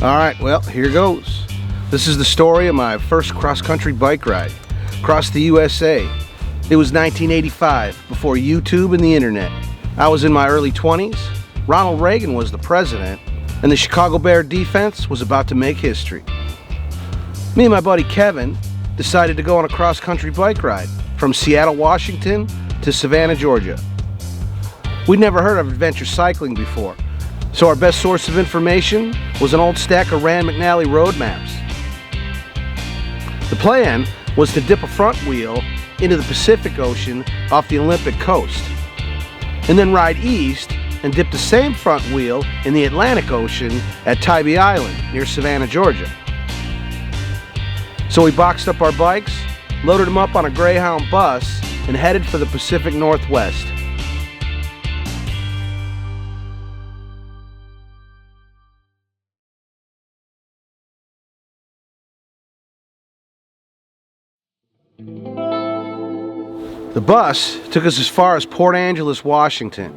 Alright, well, here goes. This is the story of my first cross-country bike ride across the USA. It was 1985, before YouTube and the internet. I was in my early 20s, Ronald Reagan was the president, and the Chicago Bear defense was about to make history. Me and my buddy Kevin decided to go on a cross-country bike ride from Seattle, Washington to Savannah, Georgia. We'd never heard of adventure cycling before, so our best source of information was an old stack of Rand McNally road maps. The plan was to dip a front wheel into the Pacific Ocean off the Olympic coast, and then ride east and dip the same front wheel in the Atlantic Ocean at Tybee Island near Savannah, Georgia. So we boxed up our bikes, loaded them up on a Greyhound bus, and headed for the Pacific Northwest. The bus took us as far as Port Angeles, Washington,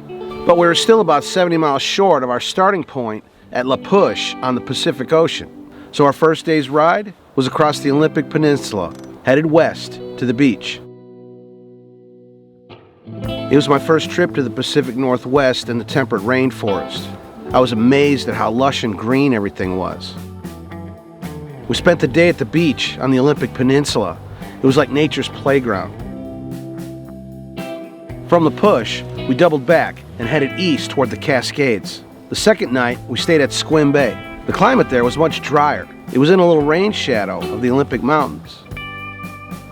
but we were still about 70 miles short of our starting point at La Push on the Pacific Ocean. So our first day's ride was across the Olympic Peninsula, headed west to the beach. It was my first trip to the Pacific Northwest and the temperate rainforest. I was amazed at how lush and green everything was. We spent the day at the beach on the Olympic Peninsula. It was like nature's playground. From the Push, we doubled back and headed east toward the Cascades. The second night, we stayed at Squim Bay. The climate there was much drier. It was in a little rain shadow of the Olympic Mountains.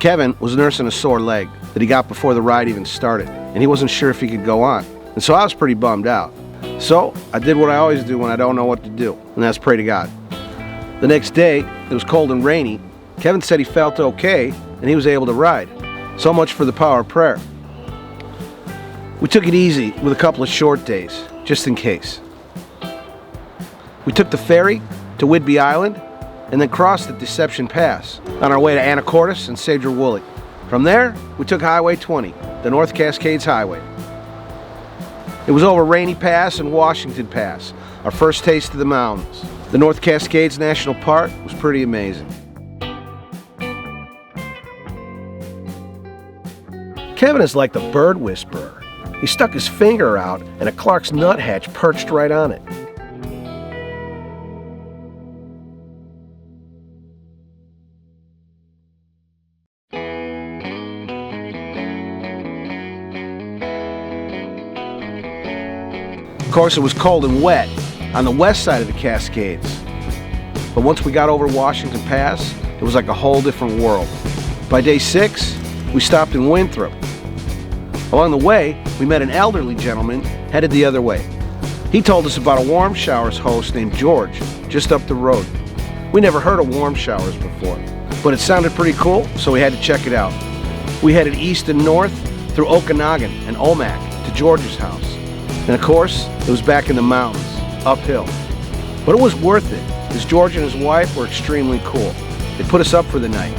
Kevin was nursing a sore leg that he got before the ride even started, and he wasn't sure if he could go on. And so I was pretty bummed out. So I did what I always do when I don't know what to do, and that's pray to God. The next day, it was cold and rainy. Kevin said he felt okay, and he was able to ride. So much for the power of prayer. We took it easy with a couple of short days, just in case. We took the ferry to Whidbey Island and then crossed at Deception Pass on our way to Anacortes and Sadr-Woolley. From there, we took Highway 20, the North Cascades Highway. It was over Rainy Pass and Washington Pass, our first taste of the mountains. The North Cascades National Park was pretty amazing. Kevin is like the bird whisperer. He stuck his finger out and a Clark's nuthatch perched right on it. Of course, it was cold and wet on the west side of the Cascades. But once we got over Washington Pass, it was like a whole different world. By day 6, we stopped in Winthrop. Along the way, we met an elderly gentleman headed the other way. He told us about a warm showers host named George, just up the road. We never heard of warm showers before, but it sounded pretty cool, so we had to check it out. We headed east and north through Okanagan and Omak to George's house. And of course, it was back in the mountains, uphill. But it was worth it, as George and his wife were extremely cool. They put us up for the night.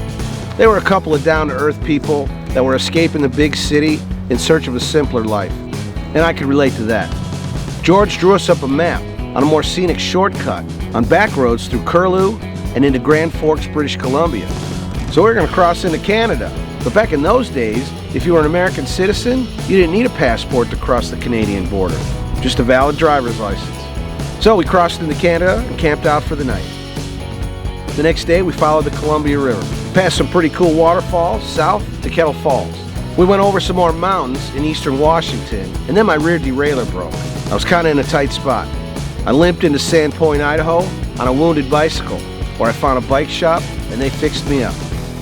They were a couple of down-to-earth people that were escaping the big city in search of a simpler life, and I could relate to that. George drew us up a map on a more scenic shortcut on back roads through Curlew and into Grand Forks, British Columbia. So we were going to cross into Canada, but back in those days, if you were an American citizen, you didn't need a passport to cross the Canadian border, just a valid driver's license. So we crossed into Canada and camped out for the night. The next day, we followed the Columbia River, passed some pretty cool waterfalls south to Kettle Falls. We went over some more mountains in eastern Washington, and then my rear derailleur broke. I was kind of in a tight spot. I limped into Sandpoint, Idaho on a wounded bicycle, where I found a bike shop and they fixed me up.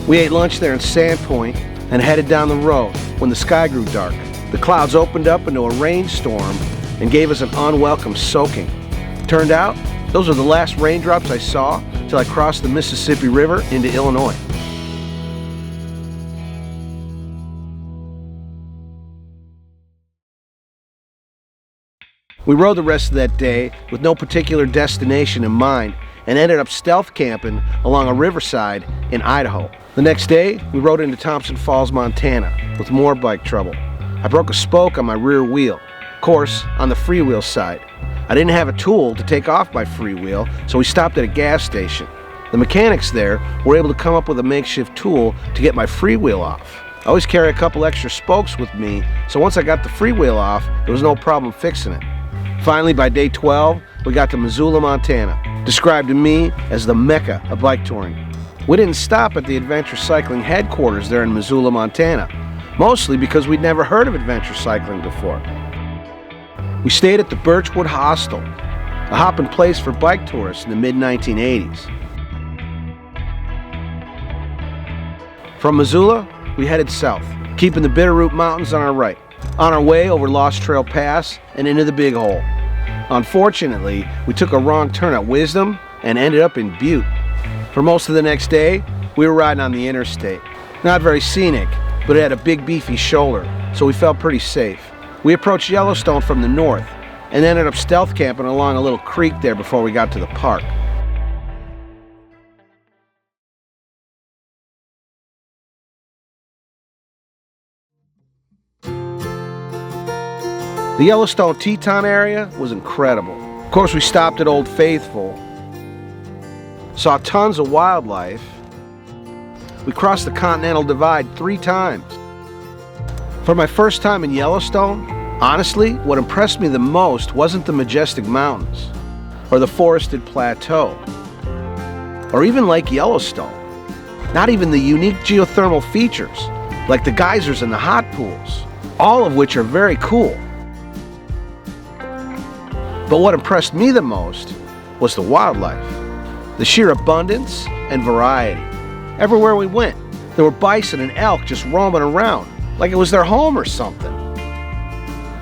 We ate lunch there in Sandpoint and headed down the road when the sky grew dark. The clouds opened up into a rainstorm and gave us an unwelcome soaking. Turned out, those were the last raindrops I saw till I crossed the Mississippi River into Illinois. We rode the rest of that day with no particular destination in mind and ended up stealth camping along a riverside in Idaho. The next day, we rode into Thompson Falls, Montana with more bike trouble. I broke a spoke on my rear wheel, of course, on the freewheel side. I didn't have a tool to take off my freewheel, so we stopped at a gas station. The mechanics there were able to come up with a makeshift tool to get my freewheel off. I always carry a couple extra spokes with me, so once I got the freewheel off, there was no problem fixing it. Finally, by day 12, we got to Missoula, Montana, described to me as the Mecca of bike touring. We didn't stop at the adventure cycling headquarters there in Missoula, Montana, mostly because we'd never heard of adventure cycling before. We stayed at the Birchwood Hostel, a hopping place for bike tourists in the mid-1980s. From Missoula, we headed south, keeping the Bitterroot Mountains on our right, on our way over Lost Trail Pass and into the Big Hole. Unfortunately, we took a wrong turn at Wisdom and ended up in Butte. For most of the next day, we were riding on the interstate. Not very scenic, but it had a big beefy shoulder, so we felt pretty safe. We approached Yellowstone from the north and ended up stealth camping along a little creek there before we got to the park. The Yellowstone Teton area was incredible. Of course, we stopped at Old Faithful, saw tons of wildlife. We crossed the Continental Divide 3 times. For my first time in Yellowstone, honestly, what impressed me the most wasn't the majestic mountains, or the forested plateau, or even Lake Yellowstone. Not even the unique geothermal features, like the geysers and the hot pools, all of which are very cool. But what impressed me the most was the wildlife, the sheer abundance and variety. Everywhere we went, there were bison and elk just roaming around, like it was their home or something.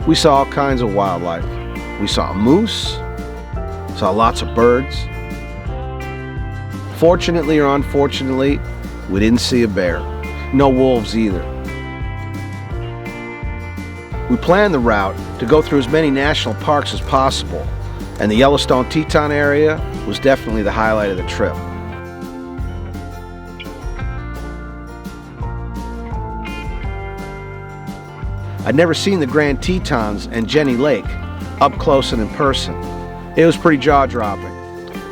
We saw all kinds of wildlife. We saw a moose, saw lots of birds. Fortunately or unfortunately, we didn't see a bear. No wolves either. We planned the route to go through as many national parks as possible, and the Yellowstone Teton area was definitely the highlight of the trip. I'd never seen the Grand Tetons and Jenny Lake up close and in person. It was pretty jaw-dropping.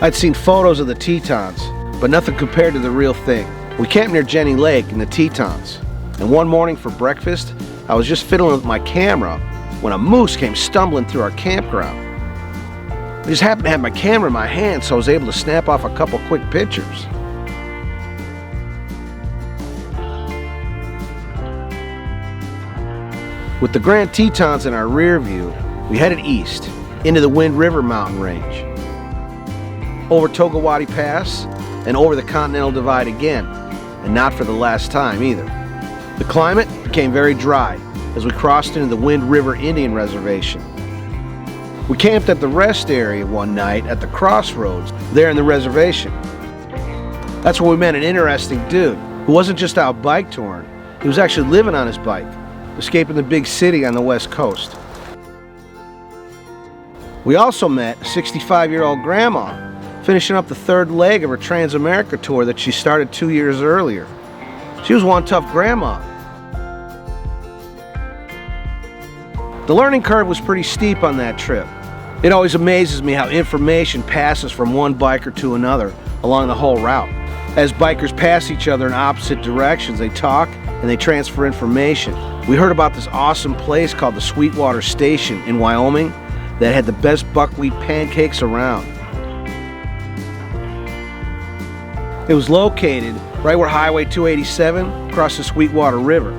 I'd seen photos of the Tetons, but nothing compared to the real thing. We camped near Jenny Lake in the Tetons, and one morning for breakfast, I was just fiddling with my camera when a moose came stumbling through our campground. I just happened to have my camera in my hand, so I was able to snap off a couple quick pictures. With the Grand Tetons in our rear view, we headed east into the Wind River mountain range, over Togawati Pass, and over the Continental Divide again, and not for the last time either. The climate became very dry as we crossed into the Wind River Indian Reservation. We camped at the rest area one night at the crossroads there in the reservation. That's where we met an interesting dude who wasn't just out bike touring, he was actually living on his bike, escaping the big city on the west coast. We also met a 65-year-old grandma finishing up the 3rd leg of her Trans-America tour that she started 2 years earlier. She was one tough grandma. The learning curve was pretty steep on that trip. It always amazes me how information passes from one biker to another along the whole route. As bikers pass each other in opposite directions, they talk and they transfer information. We heard about this awesome place called the Sweetwater Station in Wyoming that had the best buckwheat pancakes around. It was located right where Highway 287 crossed the Sweetwater River.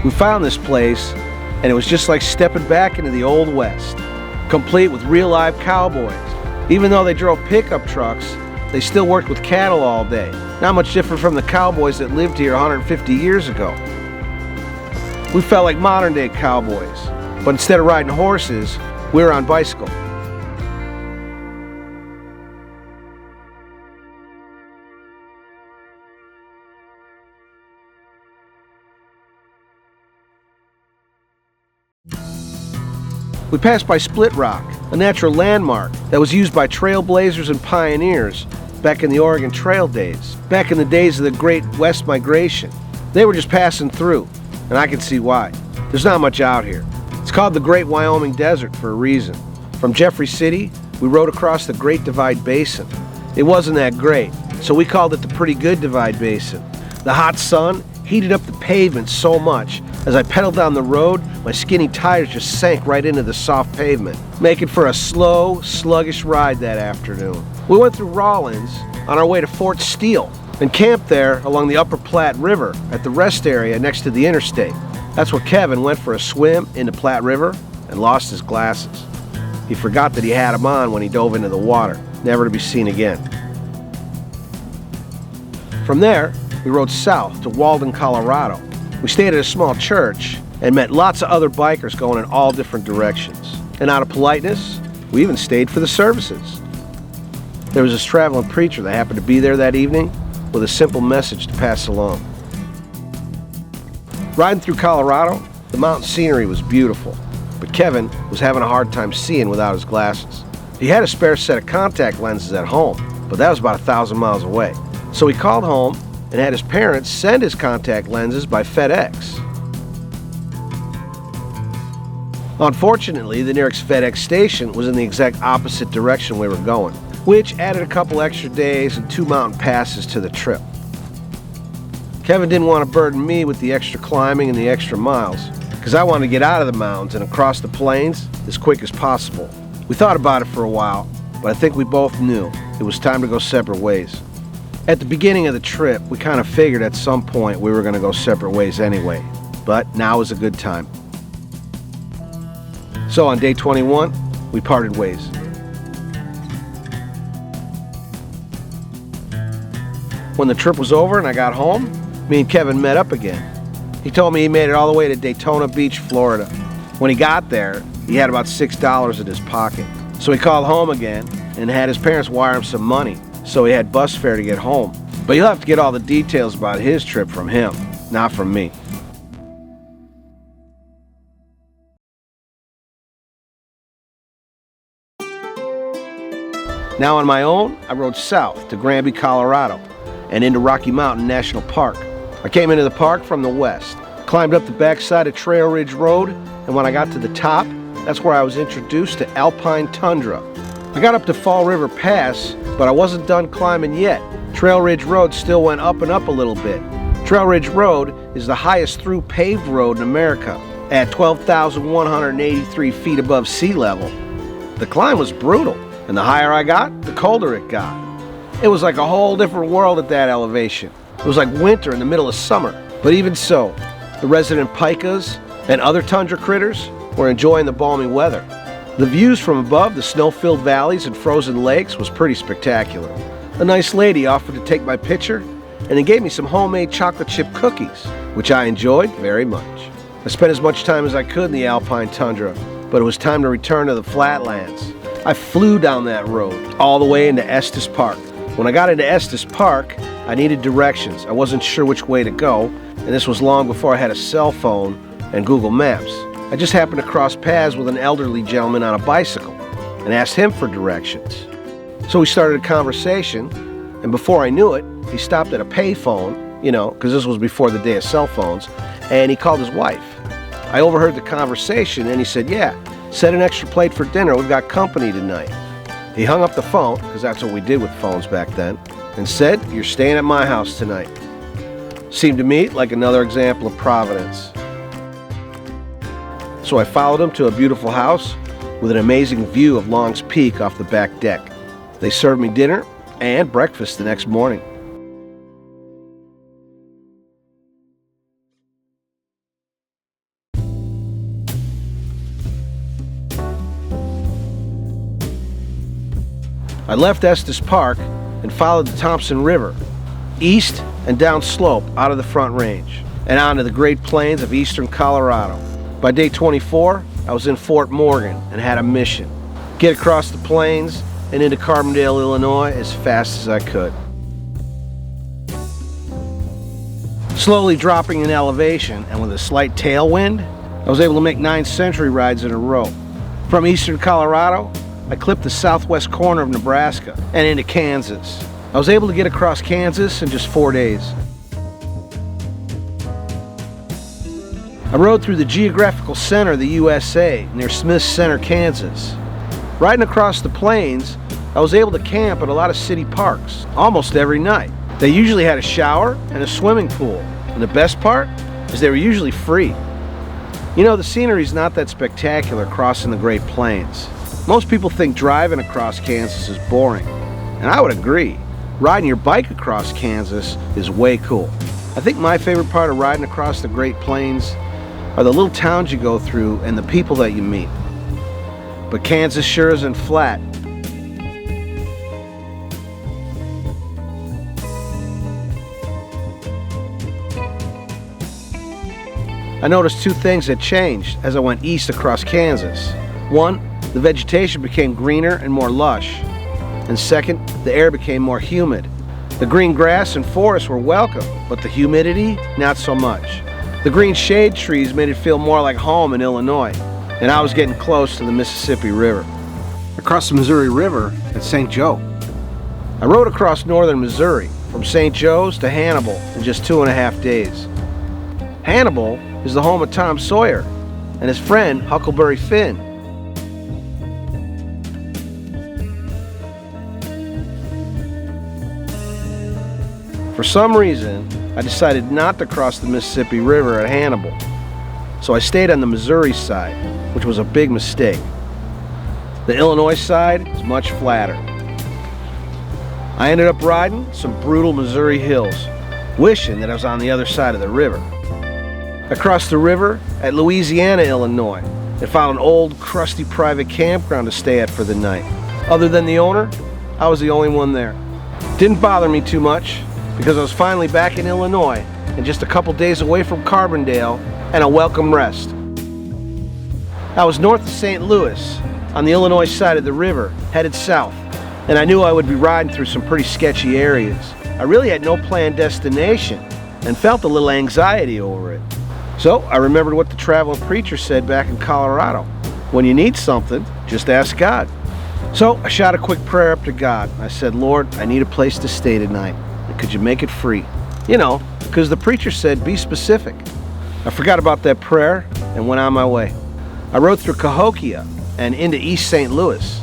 We found this place, and it was just like stepping back into the Old West, complete with real live cowboys. Even though they drove pickup trucks, they still worked with cattle all day. Not much different from the cowboys that lived here 150 years ago. We felt like modern day cowboys, but instead of riding horses, we were on bicycles. We passed by Split Rock, a natural landmark that was used by trailblazers and pioneers back in the Oregon Trail days, back in the days of the Great West Migration. They were just passing through, and I can see why. There's not much out here. It's called the Great Wyoming Desert for a reason. From Jeffrey City, we rode across the Great Divide Basin. It wasn't that great, so we called it the Pretty Good Divide Basin. The hot sun heated up the pavement so much, as I pedaled down the road, my skinny tires just sank right into the soft pavement, making for a slow, sluggish ride that afternoon. We went through Rawlins on our way to Fort Steele and camped there along the Upper Platte River at the rest area next to the interstate. That's where Kevin went for a swim into Platte River and lost his glasses. He forgot that he had them on when he dove into the water, never to be seen again. From there, we rode south to Walden, Colorado. We stayed at a small church and met lots of other bikers going in all different directions. And out of politeness, we even stayed for the services. There was this traveling preacher that happened to be there that evening with a simple message to pass along. Riding through Colorado, the mountain scenery was beautiful, but Kevin was having a hard time seeing without his glasses. He had a spare set of contact lenses at home, but that was about 1,000 miles away. So he called home and had his parents send his contact lenses by FedEx. Unfortunately, the nearest FedEx station was in the exact opposite direction we were going, which added a couple extra days and 2 mountain passes to the trip. Kevin didn't want to burden me with the extra climbing and the extra miles, because I wanted to get out of the mountains and across the plains as quick as possible. We thought about it for a while, but I think we both knew it was time to go separate ways. At the beginning of the trip, we kind of figured at some point we were going to go separate ways anyway, but now is a good time. So on day 21, we parted ways. When the trip was over and I got home, me and Kevin met up again. He told me he made it all the way to Daytona Beach, Florida. When he got there, he had about $6 in his pocket. So he called home again and had his parents wire him some money, so he had bus fare to get home. But you'll have to get all the details about his trip from him, not from me. Now on my own, I rode south to Granby, Colorado, and into Rocky Mountain National Park. I came into the park from the west, climbed up the backside of Trail Ridge Road, and when I got to the top, that's where I was introduced to alpine tundra. I got up to Fall River Pass, but I wasn't done climbing yet. Trail Ridge Road still went up and up a little bit. Trail Ridge Road is the highest through paved road in America, at 12,183 feet above sea level. The climb was brutal, and the higher I got, the colder it got. It was like a whole different world at that elevation. It was like winter in the middle of summer. But even so, the resident pikas and other tundra critters were enjoying the balmy weather. The views from above the snow-filled valleys and frozen lakes was pretty spectacular. A nice lady offered to take my picture and then gave me some homemade chocolate chip cookies, which I enjoyed very much. I spent as much time as I could in the alpine tundra, but it was time to return to the flatlands. I flew down that road all the way into Estes Park. When I got into Estes Park, I needed directions. I wasn't sure which way to go, and this was long before I had a cell phone and Google Maps. I just happened to cross paths with an elderly gentleman on a bicycle and asked him for directions. So we started a conversation, and before I knew it, he stopped at a payphone, because this was before the day of cell phones, and he called his wife. I overheard the conversation, and he said, "Yeah, set an extra plate for dinner. We've got company tonight." He hung up the phone, because that's what we did with phones back then, and said, "You're staying at my house tonight." Seemed to me like another example of Providence. So I followed him to a beautiful house with an amazing view of Long's Peak off the back deck. They served me dinner and breakfast the next morning. I left Estes Park and followed the Thompson River, east and down slope out of the Front Range, and onto the Great Plains of eastern Colorado. By day 24, I was in Fort Morgan and had a mission: get across the plains and into Carbondale, Illinois as fast as I could. Slowly dropping in elevation and with a slight tailwind, I was able to make 9 century rides in a row. From eastern Colorado, I clipped the southwest corner of Nebraska and into Kansas. I was able to get across Kansas in just 4 days. I rode through the geographical center of the USA near Smith Center, Kansas. Riding across the plains, I was able to camp at a lot of city parks almost every night. They usually had a shower and a swimming pool, and the best part is they were usually free. You know, the scenery's not that spectacular crossing the Great Plains. Most people think driving across Kansas is boring, and I would agree. Riding your bike across Kansas is way cool. I think my favorite part of riding across the Great Plains are the little towns you go through and the people that you meet. But Kansas sure isn't flat. I noticed two things that changed as I went east across Kansas. One, the vegetation became greener and more lush. And second, the air became more humid. The green grass and forests were welcome, but the humidity, not so much. The green shade trees made it feel more like home in Illinois, and I was getting close to the Mississippi River. I crossed the Missouri River at St. Joe. I rode across northern Missouri, from St. Joe's to Hannibal in just 2.5 days. Hannibal is the home of Tom Sawyer and his friend Huckleberry Finn. For some reason, I decided not to cross the Mississippi River at Hannibal, so I stayed on the Missouri side, which was a big mistake. The Illinois side is much flatter. I ended up riding some brutal Missouri hills, wishing that I was on the other side of the river. I crossed the river at Louisiana, Illinois, and found an old, crusty private campground to stay at for the night. Other than the owner, I was the only one there. Didn't bother me too much, because I was finally back in Illinois and just a couple days away from Carbondale and a welcome rest. I was north of St. Louis on the Illinois side of the river, headed south, and I knew I would be riding through some pretty sketchy areas. I really had no planned destination and felt a little anxiety over it. So I remembered what the traveling preacher said back in Colorado. When you need something, just ask God. So I shot a quick prayer up to God. I said, Lord, I need a place to stay tonight. Could you make it free? You know, because the preacher said, be specific. I forgot about that prayer and went on my way. I rode through Cahokia and into East St. Louis.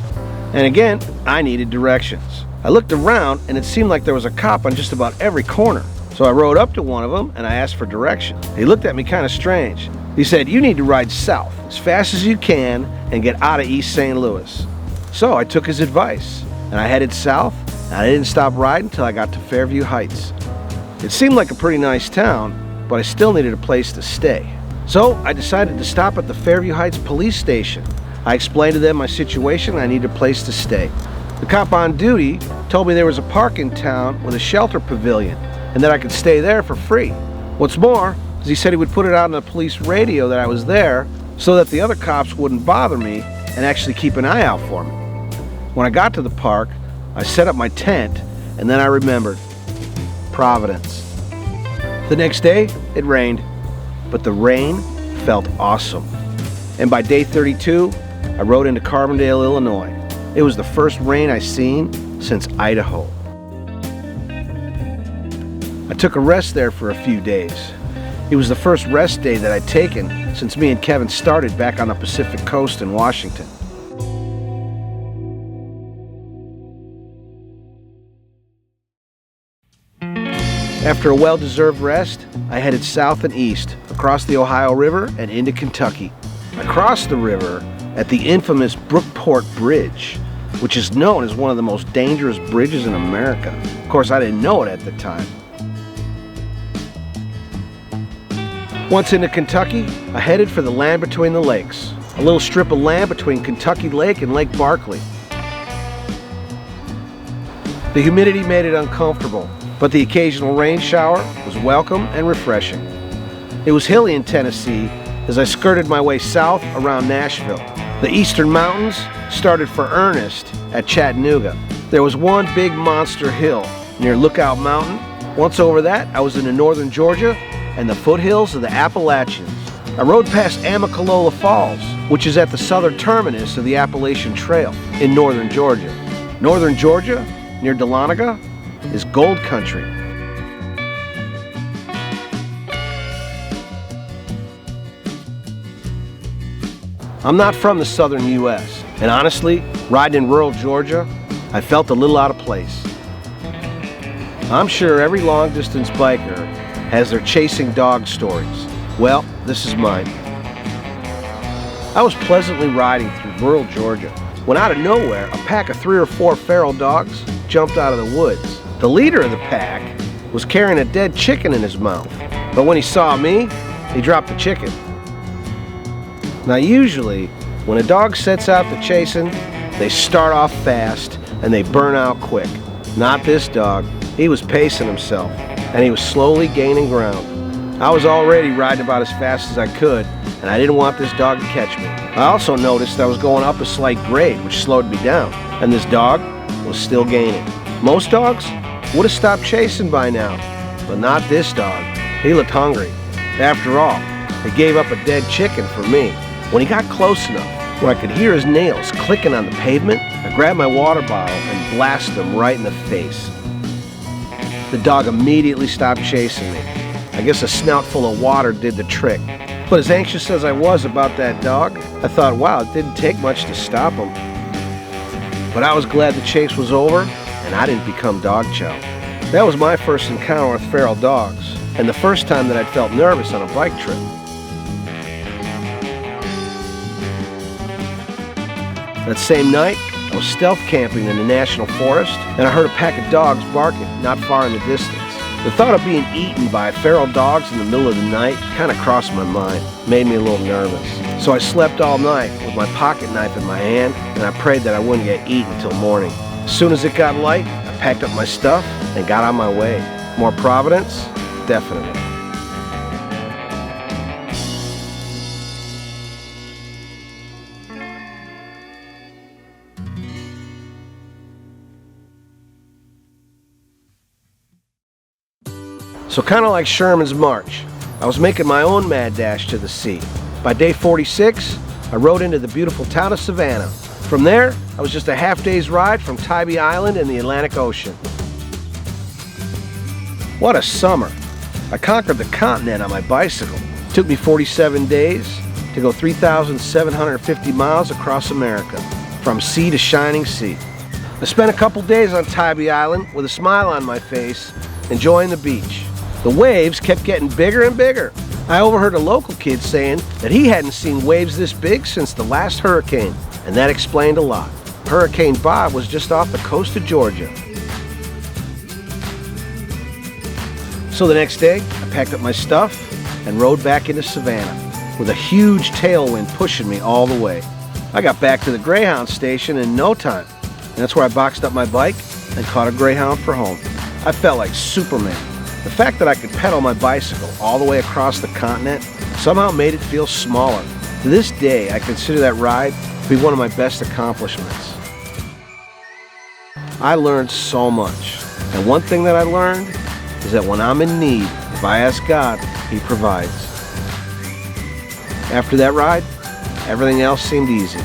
And again, I needed directions. I looked around and it seemed like there was a cop on just about every corner. So I rode up to one of them and I asked for direction. He looked at me kind of strange. He said, you need to ride south as fast as you can and get out of East St. Louis. So I took his advice and I headed south. I didn't stop riding until I got to Fairview Heights. It seemed like a pretty nice town, but I still needed a place to stay. So I decided to stop at the Fairview Heights police station. I explained to them my situation and I needed a place to stay. The cop on duty told me there was a park in town with a shelter pavilion and that I could stay there for free. What's more, is he said he would put it out on the police radio that I was there so that the other cops wouldn't bother me and actually keep an eye out for me. When I got to the park, I set up my tent, and then I remembered Providence. The next day, it rained, but the rain felt awesome. And by day 32, I rode into Carbondale, Illinois. It was the first rain I've seen since Idaho. I took a rest there for a few days. It was the first rest day that I'd taken since me and Kevan started back on the Pacific Coast in Washington. After a well-deserved rest, I headed south and east, across the Ohio River and into Kentucky. I crossed the river at the infamous Brookport Bridge, which is known as one of the most dangerous bridges in America. Of course, I didn't know it at the time. Once into Kentucky, I headed for the land between the lakes, a little strip of land between Kentucky Lake and Lake Barkley. The humidity made it uncomfortable, but the occasional rain shower was welcome and refreshing. It was hilly in Tennessee as I skirted my way south around Nashville. The eastern mountains started for earnest at Chattanooga. There was one big monster hill near Lookout Mountain. Once over that, I was into northern Georgia and the foothills of the Appalachians. I rode past Amicalola Falls, which is at the southern terminus of the Appalachian Trail in northern Georgia. Northern Georgia, near Dahlonega, is gold country. I'm not from the southern U.S., and honestly, riding in rural Georgia, I felt a little out of place. I'm sure every long-distance biker has their chasing dog stories. Well, this is mine. I was pleasantly riding through rural Georgia when out of nowhere, a pack of 3 or 4 feral dogs jumped out of the woods. The leader of the pack was carrying a dead chicken in his mouth, but when he saw me, he dropped the chicken. Now usually, when a dog sets out to chasing, they start off fast and they burn out quick. Not this dog. He was pacing himself, and he was slowly gaining ground. I was already riding about as fast as I could, and I didn't want this dog to catch me. I also noticed I was going up a slight grade, which slowed me down, and this dog was still gaining. Most dogs would have stopped chasing by now, but not this dog. He looked hungry. After all, he gave up a dead chicken for me. When he got close enough where I could hear his nails clicking on the pavement, I grabbed my water bottle and blasted him right in the face. The dog immediately stopped chasing me. I guess a snout full of water did the trick. But as anxious as I was about that dog, I thought, wow, it didn't take much to stop him. But I was glad the chase was over and I didn't become dog chow. That was my first encounter with feral dogs, and the first time that I'd felt nervous on a bike trip. That same night, I was stealth camping in the national forest, and I heard a pack of dogs barking not far in the distance. The thought of being eaten by feral dogs in the middle of the night kind of crossed my mind, made me a little nervous. So I slept all night with my pocket knife in my hand, and I prayed that I wouldn't get eaten till morning. As soon as it got light, I packed up my stuff and got on my way. More Providence? Definitely. So kind of like Sherman's March, I was making my own mad dash to the sea. By day 46, I rode into the beautiful town of Savannah. From there, I was just a half day's ride from Tybee Island in the Atlantic Ocean. What a summer. I conquered the continent on my bicycle. It took me 47 days to go 3,750 miles across America, from sea to shining sea. I spent a couple days on Tybee Island with a smile on my face, enjoying the beach. The waves kept getting bigger and bigger. I overheard a local kid saying that he hadn't seen waves this big since the last hurricane, and that explained a lot. Hurricane Bob was just off the coast of Georgia. So the next day, I packed up my stuff and rode back into Savannah with a huge tailwind pushing me all the way. I got back to the Greyhound station in no time, and that's where I boxed up my bike and caught a Greyhound for home. I felt like Superman. The fact that I could pedal my bicycle all the way across the continent somehow made it feel smaller. To this day, I consider that ride to be one of my best accomplishments. I learned so much, and one thing that I learned is that when I'm in need, if I ask God, He provides. After that ride, everything else seemed easy.